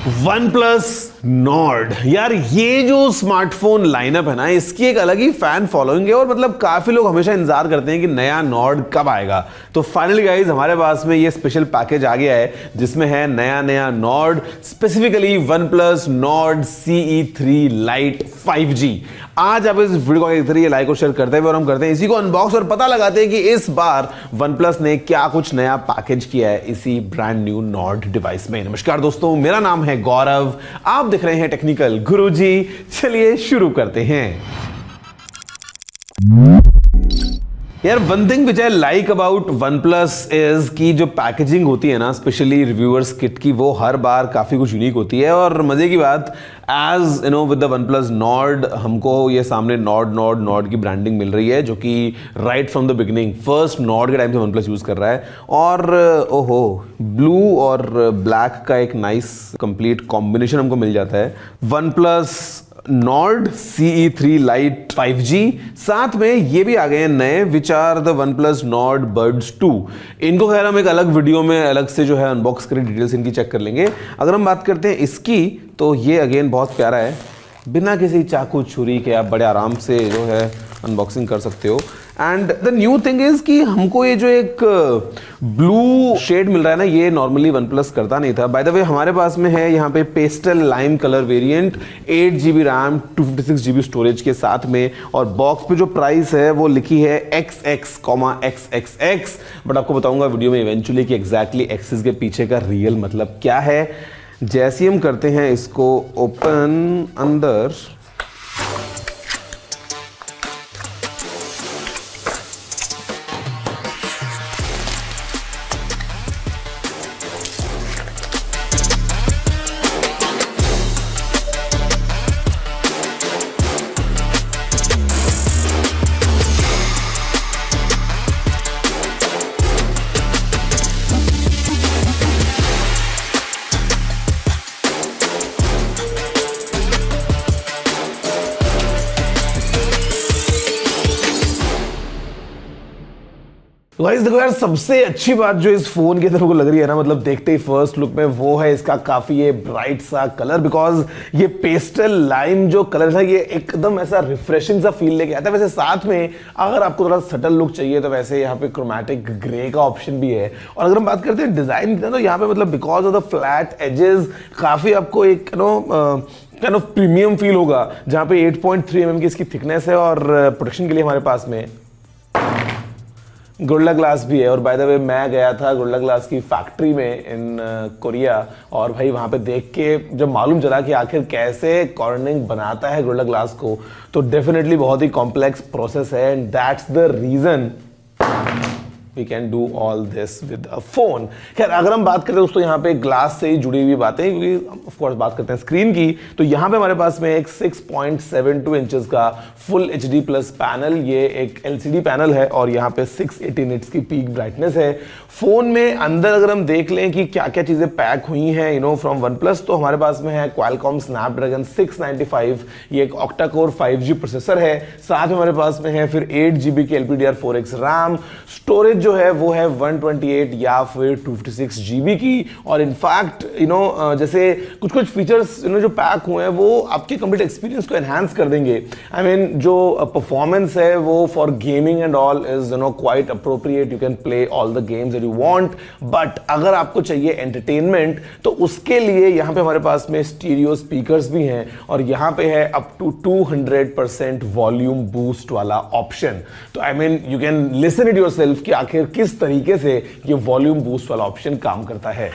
One plus Nord, यार ये जो स्मार्टफोन लाइनअप है ना, इसकी एक अलग ही फैन फॉलोइंग है और मतलब काफी लोग हमेशा इंतजार करते हैं कि नया नॉर्ड कब आएगा। तो फाइनली गाइस हमारे पास में ये स्पेशल पैकेज आ गया है जिसमें है नया Nord, specifically one plus Nord CE3 light 5G। आज आप इस वीडियो को लाइक और शेयर करते हुए और हम करते हैं इसी को अनबॉक्स और पता लगाते हैं कि इस बार OnePlus ने क्या कुछ नया पैकेज किया है इसी ब्रांड न्यू नॉर्ड डिवाइस में। नमस्कार दोस्तों, मेरा नाम है गौरव, आप देख रहे हैं टेक्निकल गुरुजी। चलिए शुरू करते हैं। यार one thing which I like about OnePlus is कि जो पैकेजिंग होती है ना, स्पेशली रिव्यूअर्स किट की, वो हर बार काफी कुछ यूनिक होती है। और मजे की बात, as you know with the OnePlus Nord, हमको ये सामने नॉर्ड की ब्रांडिंग मिल रही है, जो कि right from the beginning first Nord के टाइम से OnePlus यूज कर रहा है। और ओहो, ब्लू और ब्लैक का एक नाइस कंप्लीट कॉम्बिनेशन हमको मिल जाता है। OnePlus Nord CE3 light 5G, साथ में ये भी आ गए हैं नए which are the OnePlus Nord Buds 2। इनको खैर हम एक अलग वीडियो में अलग से जो है अनबॉक्स करें, डिटेल्स इनकी चेक कर लेंगे। अगर हम बात करते हैं इसकी, तो ये अगेन बहुत प्यारा है, बिना किसी चाकू छुरी के आप बड़े आराम से जो है अनबॉक्सिंग कर सकते हो। And the new thing is कि हमको ये जो एक ब्लू शेड मिल रहा है ना, ये नॉर्मली OnePlus करता नहीं था। बाय द वे हमारे पास में है यहाँ पे pastel lime colour variant, 8GB RAM 256GB storage के साथ में। और बॉक्स पे जो प्राइस है वो लिखी है XXXXX, बट आपको बताऊंगा वीडियो में इवेंचुअली कि एग्जैक्टली एक्सिस के पीछे का रियल मतलब क्या है। जैसे हम करते हैं इसको ओपन, अंदर गाइस देखो यार, सबसे अच्छी बात जो इस फोन की तरफ को लग रही है ना, मतलब देखते ही फर्स्ट लुक में, वो है इसका काफी ये ब्राइट सा कलर। बिकॉज ये पेस्टल लाइम जो कलर है, ये एकदम ऐसा रिफ्रेशिंग सा फील लेके आता है। वैसे साथ में अगर आपको थोड़ा सटल लुक चाहिए तो वैसे यहाँ पे क्रोमैटिक ग्रे का ऑप्शन भी है। और अगर हम बात करते हैं डिजाइन की, तो यहाँ पे मतलब because of the flat edges काफी आपको एक काइंड ऑफ प्रीमियम फील होगा, जहाँ पे 8.3 mm की इसकी थिकनेस है। और प्रोटेक्शन के लिए हमारे पास में गोरिल्ला ग्लास भी है। और बाय द वे मैं गया था गोरिल्ला ग्लास की फैक्ट्री में इन कोरिया, और भाई वहां पे देख के जब मालूम चला कि आखिर कैसे कॉर्निंग बनाता है गोरिल्ला ग्लास को, तो डेफिनेटली बहुत ही कॉम्प्लेक्स प्रोसेस है। And that's the reason we can do all this with a phone। खैर अगर हम बात करें दोस्तों यहाँ पे ग्लास से ही जुड़ी हुई बातें, क्योंकि ऑफ कोर्स बात करते हैं स्क्रीन की, तो यहाँ पे हमारे पास में एक 6.72 इंचेस का फुल HD प्लस पैनल, ये एक LCD पैनल है और यहाँ पे 680 निट्स की पीक ब्राइटनेस है। फोन में अंदर अगर हम देख लें कि क्या क्या चीजें पैक हुई हैं फ्रॉम OnePlus, तो हमारे पास में है Qualcomm Snapdragon 695, ये एक ऑक्टा कोर 5G प्रोसेसर है। साथ में हमारे पास में है फिर 8GB की LPDDR4X रैम, स्टोरेज जो है वो है 128 या फिर 256GB की। और इनफैक्ट जैसे कुछ फीचर्स जो पैक हुए हैं वो आपके कंप्लीट एक्सपीरियंस को एनहांस कर देंगे। आई मीन जो परफॉर्मेंस है वो for gaming and all is quite appropriate, you can play all the games that you want. But अगर आपको चाहिए एंटरटेनमेंट, तो उसके लिए यहाँ पे हमारे पास में स्टीरियो स्पीकर्स भी हैं, और यहाँ पे है अप टू 200% वॉल्यूम बूस्ट वाला ऑप्शन। तो I mean you can listen it yourself कि आखिर किस तरीके से ये वॉल्यूम बूस्ट वाला ऑप्शन काम करता है।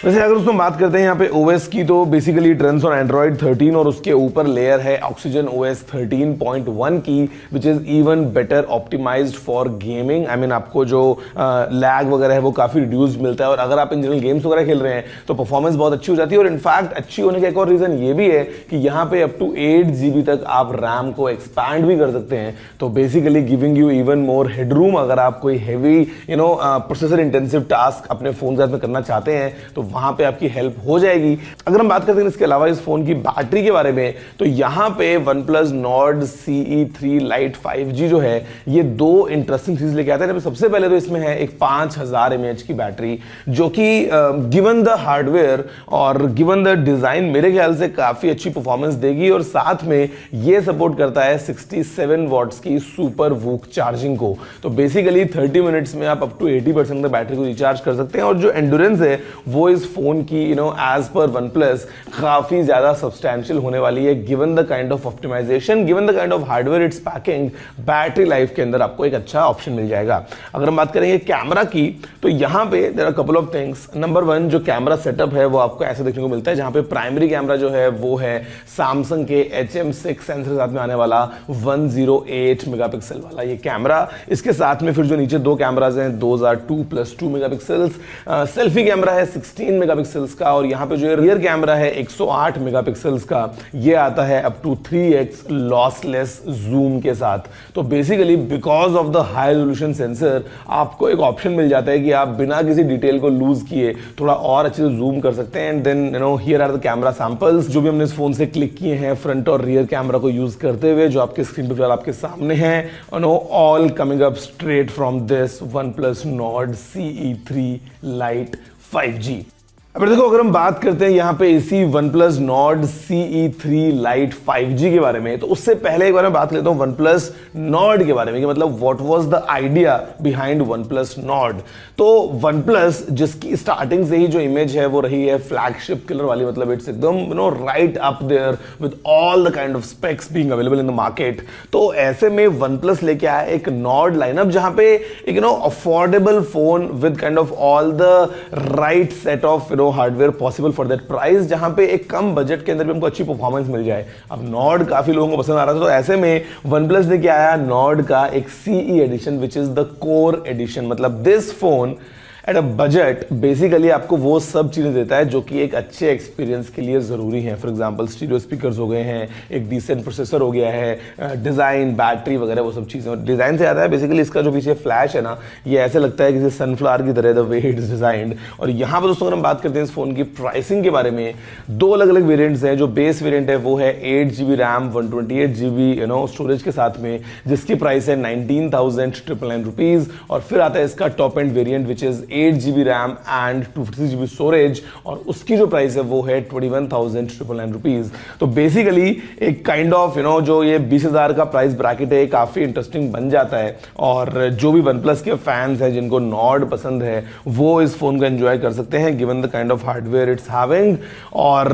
वैसे अगर उसमें बात करते हैं यहाँ पे OS की, तो basically it runs on Android 13 और उसके ऊपर लेयर है Oxygen OS 13.1 की, which is even better optimised for gaming. I mean आपको जो लैग वगैरह है वो काफी रिड्यूस मिलता है, और अगर आप इन जनरल गेम्स वगैरह खेल रहे हैं तो परफॉर्मेंस बहुत अच्छी हो जाती है। और इनफैक्ट अच्छी होने का एक और रीजन ये भी है कि यहाँ पे अप टू 8GB तक आप रैम को एक्सपैंड भी कर सकते हैं, तो basically giving you even more headroom. अगर आप कोई हैवी प्रोसेसर इंटेंसिव टास्क अपने फोन के साथ में करना चाहते हैं, तो वहां पे आपकी हेल्प हो जाएगी। अगर हम बात करते हैं इसके अलावा इस फोन की बैटरी के बारे में, तो यहां पे OnePlus Nord CE3 Lite 5G जो है ये दो इंटरेस्टिंग चीज लेके आता है। सबसे पहले तो इसमें है एक 5000 mAh की बैटरी, जो कि गिवन द हार्डवेयर और गिवन द डिजाइन मेरे ख्याल से काफी अच्छी परफॉर्मेंस देगी, और साथ में ये सपोर्ट करता है 67 वॉट्स की सुपर वूक चार्जिंग को। तो बेसिकली 30 मिनट्स में आप अप टू 80% तक बैटरी को रिचार्ज कर सकते हैं, और जो एंड्योरेंस है वो इस फोन की एज पर OnePlus काफी ज्यादा सब्सटैंशियल होने वाली है। Given the kind of optimisation, given the kind of hardware it's packing, battery life के अंदर आपको एक अच्छा ऑप्शन मिल जाएगा। अगर हम बात करेंगे कैमरा की, तो यहां पे there are couple of things. Number 1, जो कैमरा सेटअप है वो आपको ऐसे देखने को मिलता है, जहां पे प्राइमरी कैमरा जो है वो है सैमसंग के HM6 सेंसर के साथ में आने वाला 108 मेगापिक्सल वाला ये कैमरा। इसके साथ में फिर जो नीचे दो कैमराज हैं, those are 2+2 megapixels. Selfie camera है 16 मेगापिक्सल्स का, और यहाँ पे जो रियर कैमरा है 108 मेगापिक्सल्स का, ये आता है up to 3x lossless zoom के साथ। तो basically because of the high resolution sensor आपको एक ऑप्शन मिल जाता है कि आप बिना किसी डिटेल को लूज किए थोड़ा और अच्छे से जूम कर सकते हैं। And then here are the camera samples जो भी हमने इस फोन से क्लिक किए हैं फ्रंट और रियर कैमरा को यूज करते हुए, जो आपके स्क्रीन पर फिलहाल आपके सामने हैं, all coming up straight from this OnePlus Nord CE3 Lite 5G। अब देखो, अगर हम बात करते हैं यहाँ पे इसी OnePlus Nord CE3 Lite 5G के बारे में, तो उससे पहले एक बार मैं बात लेता हूँ OnePlus Nord के बारे में कि मतलब what was the idea behind OnePlus Nord। तो OnePlus जिसकी स्टार्टिंग से ही जो इमेज है वो रही है फ्लैगशिप किलर वाली, मतलब इट्स एकदम right up there with all the kind of specs being available in the market. तो ऐसे में OnePlus लेके आया एक Nord लाइनअप, जहां पे एक affordable phone with kind of all the right set of hardware possible for that price, जहां पे एक कम बजट के अंदर भी हमको अच्छी परफॉर्मेंस मिल जाए। अब Nord काफी लोगों को पसंद आ रहा था, तो ऐसे में OnePlus ने क्या आया, Nord का एक CE edition which is the core edition. मतलब this phone at a budget basically आपको वो सब चीजें देता है जो कि एक अच्छे एक्सपीरियंस के लिए जरूरी है। फॉर एग्जांपल स्टीरियो स्पीकर्स हो गए हैं, एक डिसेंट प्रोसेसर हो गया है, डिजाइन, बैटरी वगैरह वो सब चीजें। और डिजाइन से आता है बेसिकली इसका जो पीछे फ्लैश है ना, ये ऐसे लगता है किसी सनफ्लावर की तरह the way it is designed. और यहाँ पर दोस्तों अगर हम बात करते हैं इस फोन की प्राइसिंग के बारे में, दो अलग अलग वेरिएंट्स हैं। जो बेस वेरिएंट है वो है 8GB रैम 128GB स्टोरेज के साथ में, जिसकी प्राइस है 19,999 रुपीज। और फिर आता है इसका top end variant which is 8GB RAM and 256GB storage, और उसकी जो प्राइस है वो है 21,999 रुपीज। तो बेसिकली एक काइंड ऑफ जो ये 20,000 का प्राइस ब्रैकेट है, काफी इंटरेस्टिंग बन जाता है। और जो भी OnePlus के फैंस हैं जिनको Nord पसंद है वो इस फोन को एंजॉय कर सकते हैं given the kind of hardware it's having. और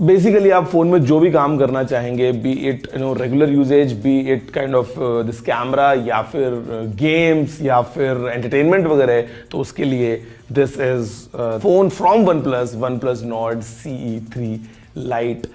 बेसिकली आप फोन में जो भी काम करना चाहेंगे, be it regular usages, be it kind of this camera, या फिर गेम्स, या फिर एंटरटेनमेंट वगैरह, तो उसके लिए this is phone from OnePlus Nord CE3 Lite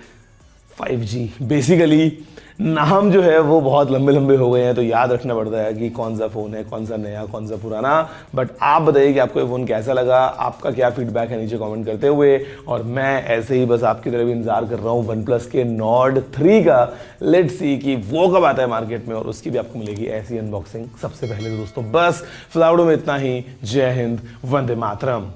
5G। Basically नाम जो है वो बहुत लंबे लंबे हो गए हैं, तो याद रखना पड़ता है कि कौन सा फोन है, कौन सा नया, कौन सा पुराना। बट आप बताइए कि आपको ये फोन कैसा लगा, आपका क्या फीडबैक है नीचे कमेंट करते हुए। और मैं ऐसे ही बस आपकी तरह भी इंतजार कर रहा हूँ OnePlus के Nord 3 का। लेट्स सी कि वो कब आता है मार्केट में, और उसकी भी आपको मिलेगी ऐसी अनबॉक्सिंग सबसे पहले। दोस्तों बस फिलहाल में इतना ही। जय हिंद, वंदे मातरम।